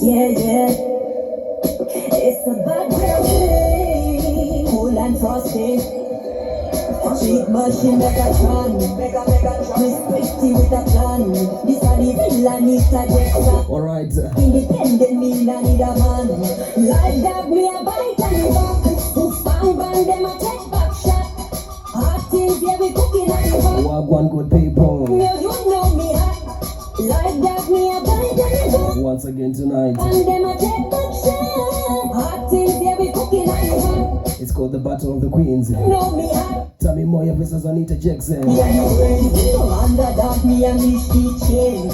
Yeah, yeah. It's a bad day. Cool and frosty. Cheap machine Megatron. Miss Pretty with a plan. This are the villain, Mr. JAXSON. Alright. Independent me, I need a man. Like that, me a bite and a back. Bang bang, them a take back shot. Hot things, yeah, we cooking at the back. Wagwan good people. You know me hot. Like that, me a bite and a back. Once again tonight. And them a take back shot. Hot things, yeah, we cooking at the back. It's called the Battle of the Queens. Know me hot. TAMY MOYO versus ANITA JAXSON. Yeah, you ready? Under that, me and me teaching.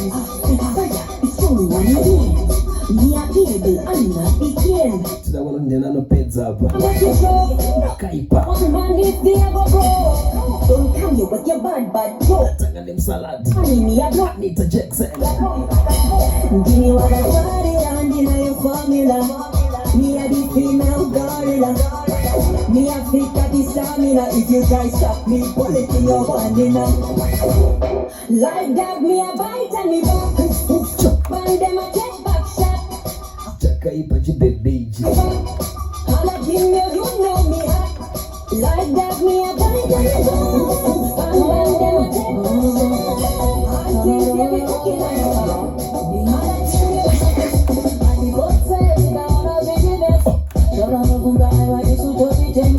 It's only one game. Me a able and not the king. Today we're on the peds up. What you show? Kaipa. One man if they ever go. Don't come you with your bad joke. Tangalim salad. Honey, me a block. ANITA JAXSON. Give me what I got it and you know your formula. Me a the female gorilla. Me a fit at the stamina. If you try stop me, bullet in your banana. Like that, me a bite and me back. And them a take back shot. Kaipa baby. All of you know me hot. Like that, me a bite and me back. And them a take back shot. I think they be cooking on you.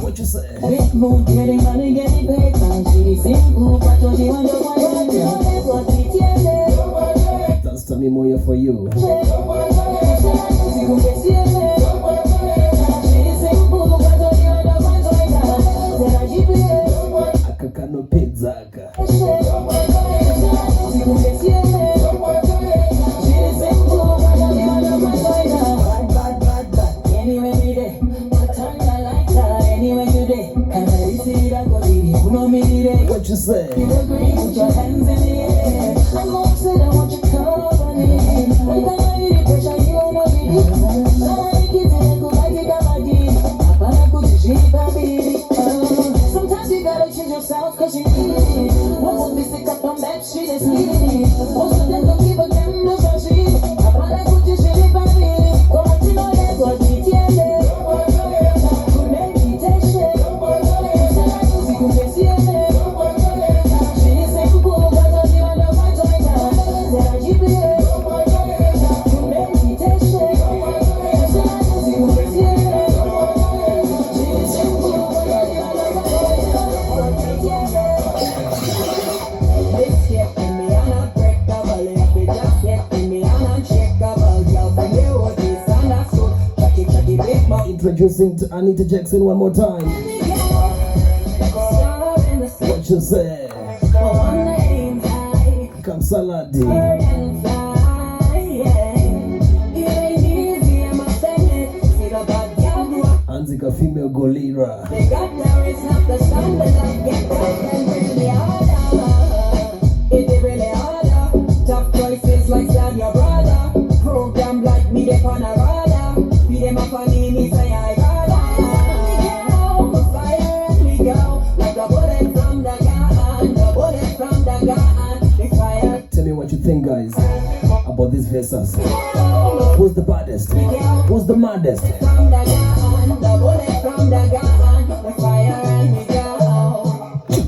What you say? Big move, getting money, getting paid. She simple, but she want to want to. That's what we tell. That's TAMY MOYO for you. Akakano pedzaka. What you say? Put your hands in the air. I'm all set, I want your company. When I need pressure, you don't know me. Sometimes you gotta change yourself cause you need it. Once we stick up on that shit, it's needed. Most of them don't give a damn, no such shit. I wanna put this shit in my head. Come on, you know that's what we tell you. Good meditation. We can get you. Introducing to ANITA JAXSON one more time. What you say? Come saladi. Anzika female golira. Tough choices like stand your brother. Program like me, they on a radar. Be them up on me, say I rather. Fire and we go. Like a bullet from the gun. The bullet from the gun. The fire. Tell me what you think, guys, about these verses. Who's the baddest? Who's the maddest? From the gun. The bullet from the gun. The fire and we go. If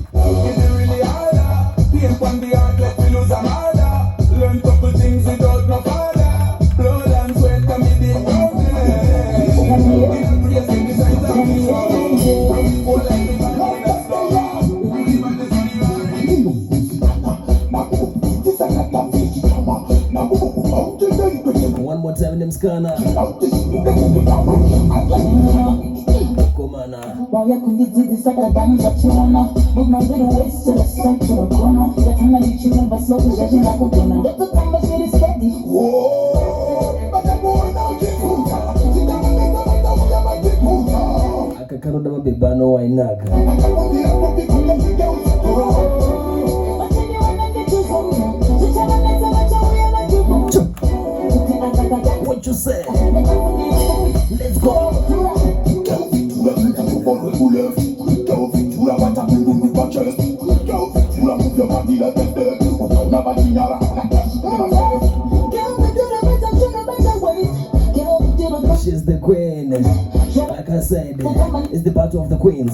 you really harder, pain from the heart, let me lose a mother. Learn couple things without no father. Blood and sweat can be big broken. We are praising the signs of the soul. Oh, let me find out the soul. Who the man is One more time, them scanner. Komana. While you're going to do this, I got done what you wanna. Move my little waist to the side to the corner. The time I need you, but slow to judging like a donor. Let the time shit is steady. Akakano dama bebano wainaga. What you say? Let's go. she's the queen. Like I said, it's the battle of the queens.